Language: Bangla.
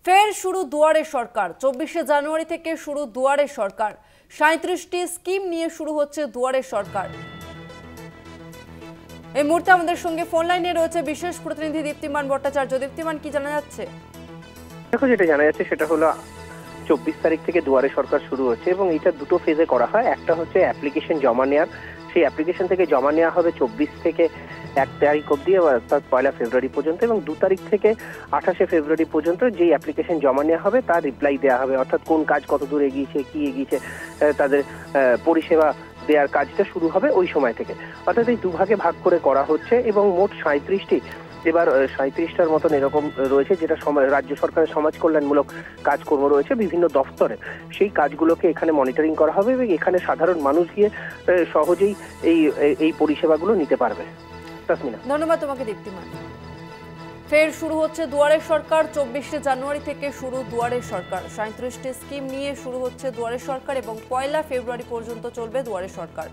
ফের শুরু দুয়ারে সরকার। 24শে জানুয়ারি থেকে শুরু দুয়ারে সরকার। 37টি স্কিম নিয়ে শুরু হচ্ছে দুয়ারে সরকার। এই মুহূর্তে আমাদের সঙ্গে ফোন লাইনে রয়েছে বিশেষ প্রতিনিধি দীপ্তিমান ভট্টাচার্য। দীপ্তিমান, কি জানা যাচ্ছে? দেখো, যেটা জানা যাচ্ছে সেটা হলো 24 তারিখ থেকে দুয়ারে সরকার শুরু হচ্ছে এবং এটা দুটো ফেজে করা হয়। একটা হচ্ছে অ্যাপ্লিকেশন জমা নেওয়ার, সেই অ্যাপ্লিকেশন থেকে জমা নেওয়া হবে 24 থেকে 1 তারিখ অব্দি, অর্থাৎ 1 ফেব্রুয়ারি পর্যন্ত, এবং 2 তারিখ থেকে 28 ফেব্রুয়ারি পর্যন্ত যেই অ্যাপ্লিকেশন জমা নেওয়া হবে তার রিপ্লাই দেওয়া হবে, অর্থাৎ কোন কাজ কত দূর এগিয়েছে, কি এগিয়েছে, তাদের পরিষেবা দেওয়ার কাজটা শুরু হবে ওই সময় থেকে। অর্থাৎ এই দুভাগে ভাগ করে করা হচ্ছে এবং মোট 37টি এবার 37টার মতন এরকম রয়েছে, যেটা রাজ্য সরকারের সমাজ কল্যাণমূলক কাজকর্ম রয়েছে বিভিন্ন দফতরে। সেই কাজগুলোকে এখানে মনিটরিং করা হবে এবং এখানে সাধারণ মানুষ গিয়ে সহজেই এই পরিষেবাগুলো নিতে পারবে। তাসমিনা, ধন্যবাদ তোমাকে দীপ্তিমান। ফের শুরু হচ্ছে দুয়ারে সরকার। 24শে জানুয়ারি থেকে শুরু দুয়ারে সরকার। 37টি স্কিম নিয়ে শুরু হচ্ছে দুয়ারে সরকার এবং 1 ফেব্রুয়ারি পর্যন্ত চলবে দুয়ারে সরকার।